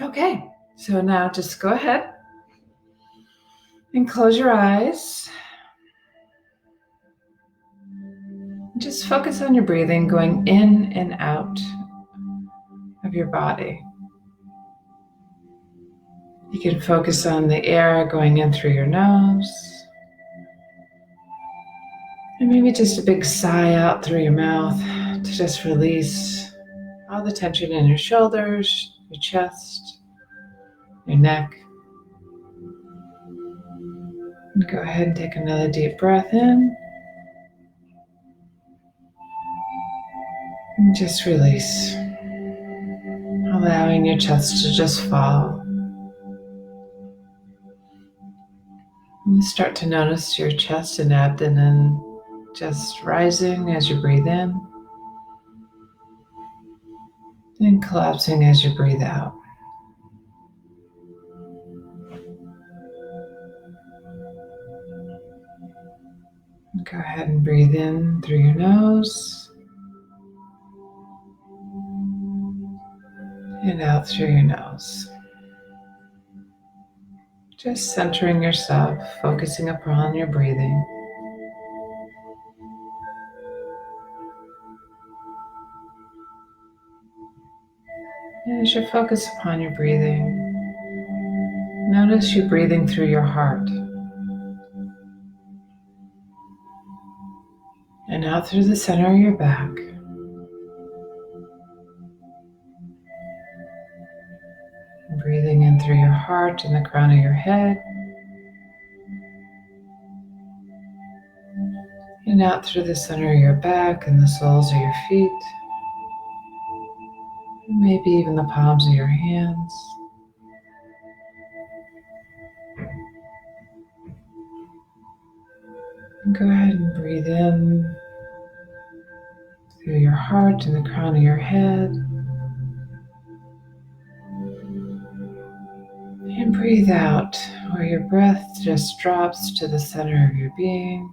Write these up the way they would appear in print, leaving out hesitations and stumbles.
Okay, so now just go ahead and close your eyes. Just focus on your breathing going in and out of your body. You can focus on the air going in through your nose. And maybe just a big sigh out through your mouth to just release all the tension in your shoulders, your chest, your neck. And go ahead and take another deep breath in. And just release, allowing your chest to just fall. And you start to notice your chest and abdomen just rising as you breathe in and collapsing as you breathe out. Go ahead and breathe in through your nose and out through your nose. Just centering yourself, focusing upon your breathing. And as you focus upon your breathing, notice you breathing through your heart and out through the center of your back. Breathing in through your heart and the crown of your head, and out through the center of your back and the soles of your feet, and maybe even the palms of your hands. And go ahead and breathe in through your heart and the crown of your head, and breathe out where your breath just drops to the center of your being.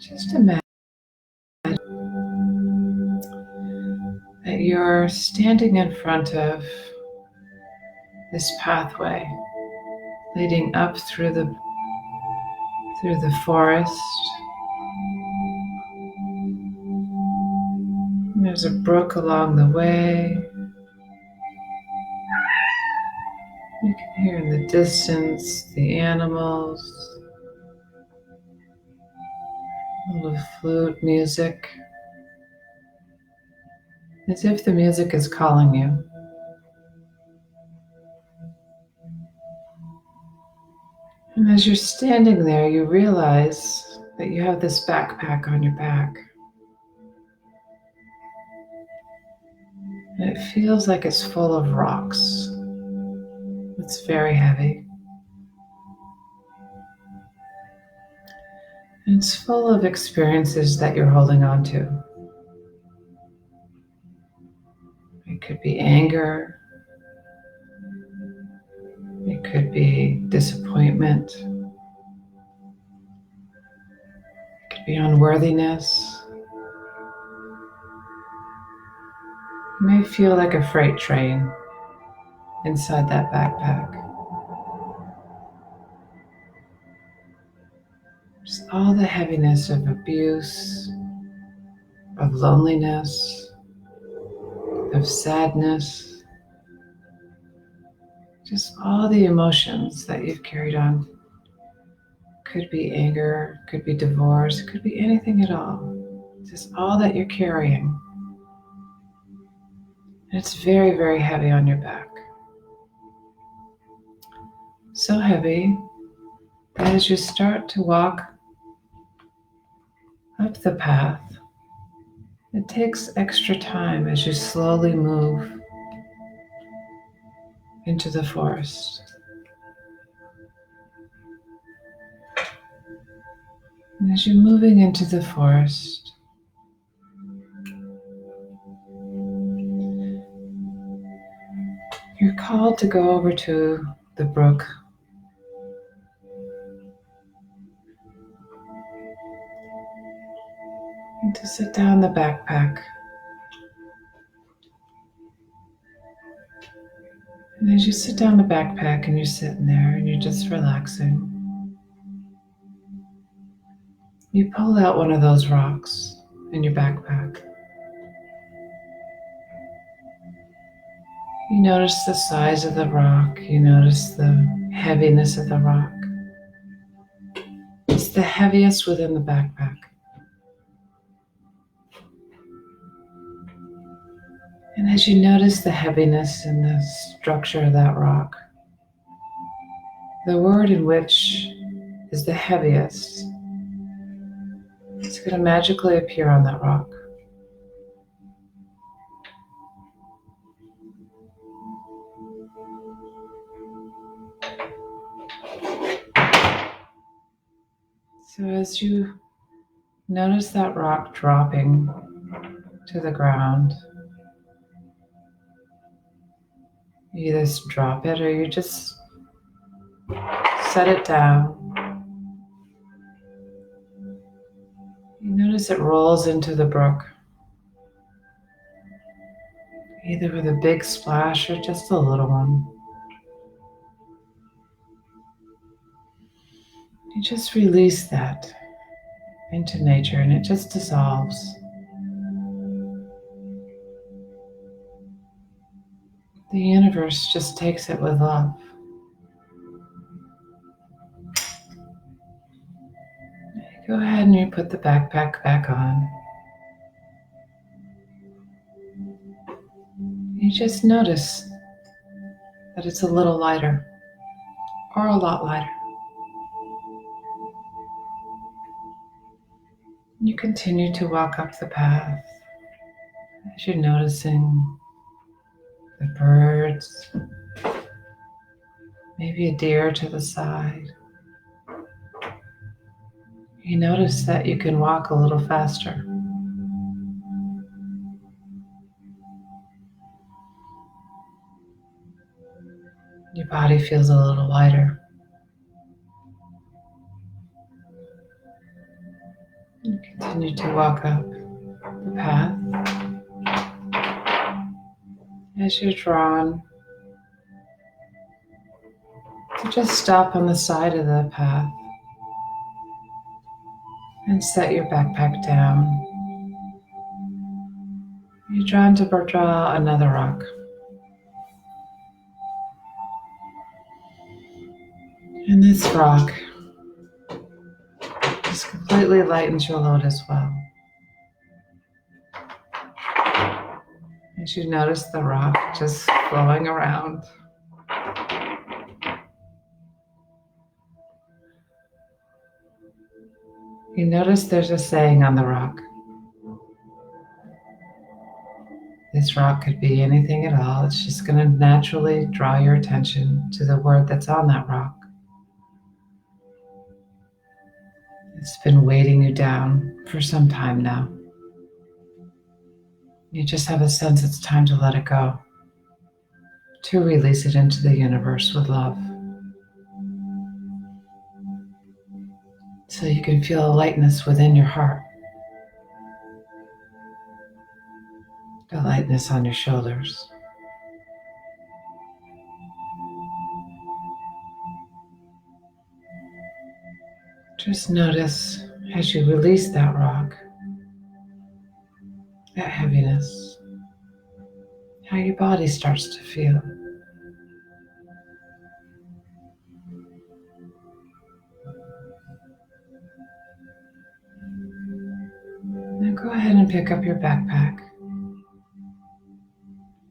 Just imagine that you're standing in front of this pathway leading up through the forest. And there's a brook along the way. You can hear in the distance the animals, a little flute music, as if the music is calling you. And as you're standing there, you realize that you have this backpack on your back. And it feels like it's full of rocks. It's very heavy. And it's full of experiences that you're holding on to. It could be anger. It could be disappointment. It could be unworthiness. You may feel like a freight train inside that backpack. Just all the heaviness of abuse, of loneliness, of sadness, just all the emotions that you've carried on. Could be anger, could be divorce, could be anything at all. Just all that you're carrying. And it's very, very heavy on your back. So heavy that as you start to walk up the path, it takes extra time as you slowly move into the forest. And as you're moving into the forest, you're called to go over to the brook And to sit down the backpack. And as you sit down the backpack and you're sitting there and you're just relaxing, you pull out one of those rocks in your backpack. You notice the size of the rock. You notice the heaviness of the rock. It's the heaviest within the backpack. And as you notice the heaviness and the structure of that rock, the word in which is the heaviest, it's going to magically appear on that rock. So as you notice that rock dropping to the ground, you either drop it or you just set it down. You notice it rolls into the brook, either with a big splash or just a little one. You just release that into nature and it just dissolves. The universe just takes it with love. Go ahead and you put the backpack back on. You just notice that it's a little lighter or a lot lighter. You continue to walk up the path as you're noticing the birds, maybe a deer to the side. You notice that you can walk a little faster. Your body feels a little lighter. You continue to walk up the path as you're drawn to just stop on the side of the path and set your backpack down. You're drawn to draw another rock. And this rock just completely lightens your load as well. As you notice the rock just flowing around. You notice there's a saying on the rock. This rock could be anything at all. It's just going to naturally draw your attention to the word that's on that rock. It's been weighting you down for some time now. You just have a sense it's time to let it go, to release it into the universe with love. So you can feel a lightness within your heart, the lightness on your shoulders. Just notice as you release that rock, that heaviness, how your body starts to feel. Now go ahead and pick up your backpack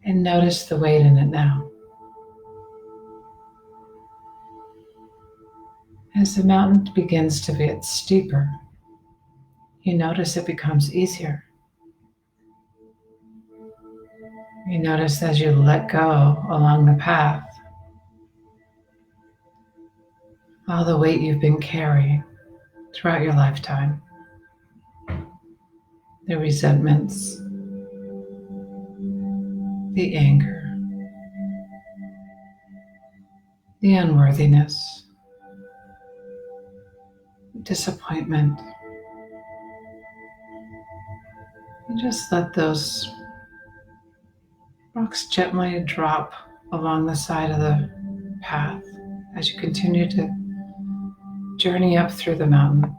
and notice the weight in it now. As the mountain begins to get steeper, you notice it becomes easier. You notice as you let go along the path, all the weight you've been carrying throughout your lifetime, the resentments, the anger, the unworthiness, disappointment, And just let those rocks gently drop along the side of the path as you continue to journey up through the mountain.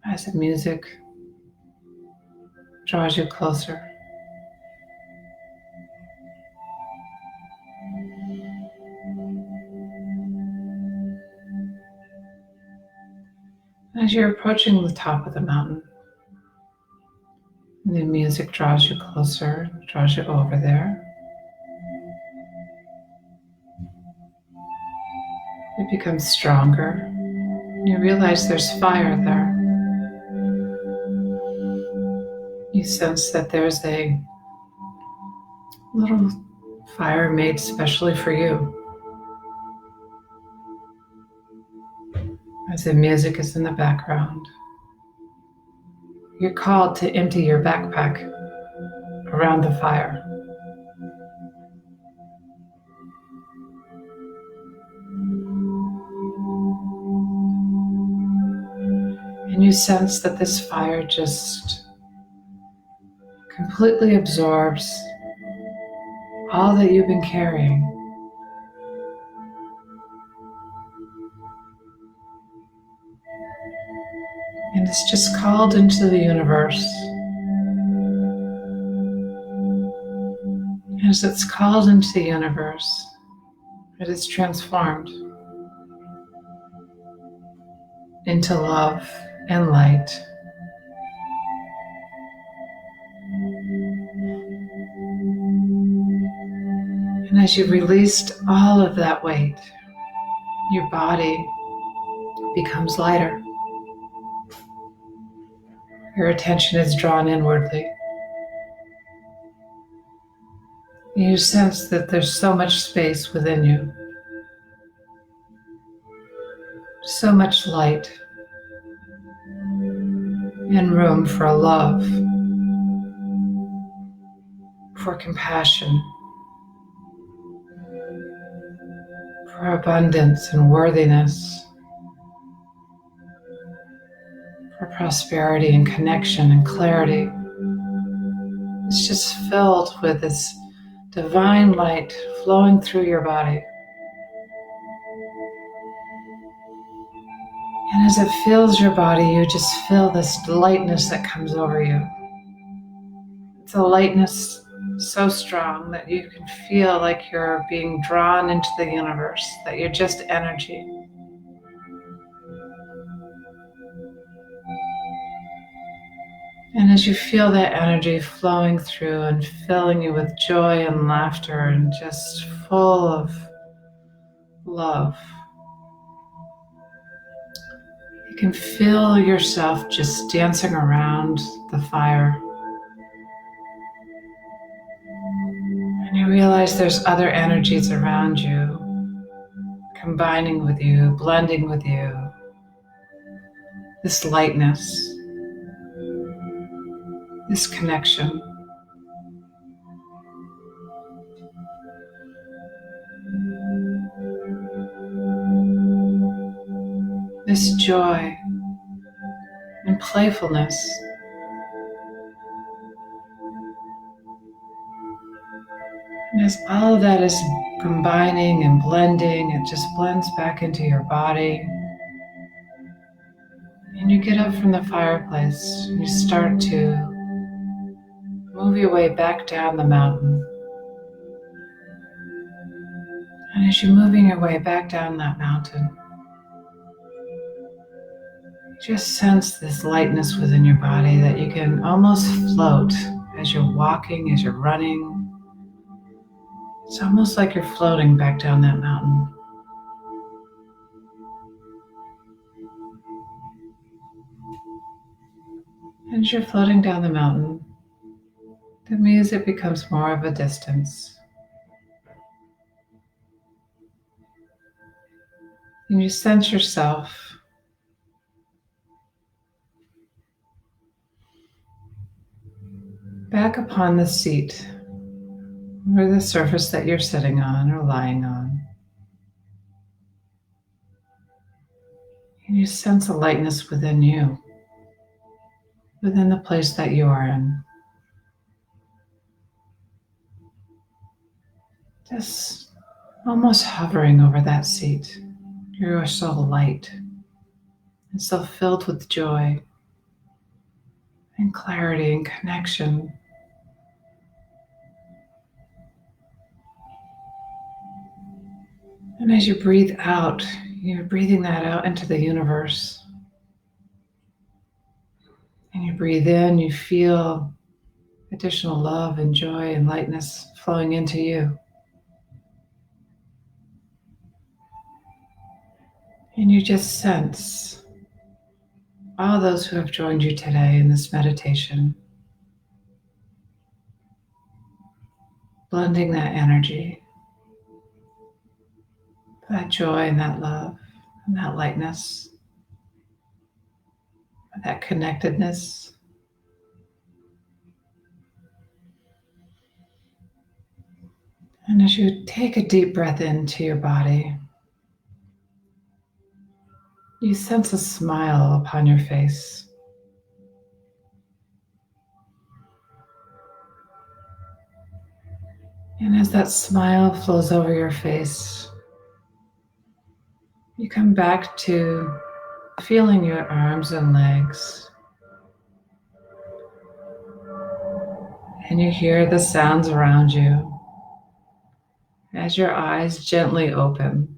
As the music draws you closer. As you're approaching the top of the mountain, the music draws you closer, draws you over there. It becomes stronger. You realize there's fire there. You sense that there's a little fire made specially for you. As the music is in the background, you're called to empty your backpack around the fire. And you sense that this fire just completely absorbs all that you've been carrying. And it's just called into the universe. As it's called into the universe, it is transformed into love and light. And as you've released all of that weight, your body becomes lighter. Your attention is drawn inwardly. You sense that there's so much space within you, so much light, and room for love, for compassion, for abundance and worthiness, for prosperity and connection and clarity. It's just filled with this divine light flowing through your body. And as it fills your body, you just feel this lightness that comes over you. It's a lightness so strong that you can feel like you're being drawn into the universe, that you're just energy. And as you feel that energy flowing through and filling you with joy and laughter and just full of love, you can feel yourself just dancing around the fire. And you realize there's other energies around you, combining with you, blending with you. This lightness, this connection. This joy and playfulness. And as all of that is combining and blending, it just blends back into your body. And you get up from the fireplace and you start to move your way back down the mountain. And as you're moving your way back down that mountain, just sense this lightness within your body that you can almost float as you're walking, as you're running. It's almost like you're floating back down that mountain. And as you're floating down the mountain, the music becomes more of a distance. And you sense yourself back upon the seat or the surface that you're sitting on or lying on. And you sense a lightness within you, within the place that you are in. Just almost hovering over that seat. You are so light and so filled with joy and clarity and connection. And as you breathe out, you're breathing that out into the universe. And you breathe in, you feel additional love and joy and lightness flowing into you. And you just sense all those who have joined you today in this meditation, blending that energy, that joy and that love and that lightness, that connectedness. And as you take a deep breath into your body, you sense a smile upon your face. And as that smile flows over your face, you come back to feeling your arms and legs. And you hear the sounds around you as your eyes gently open.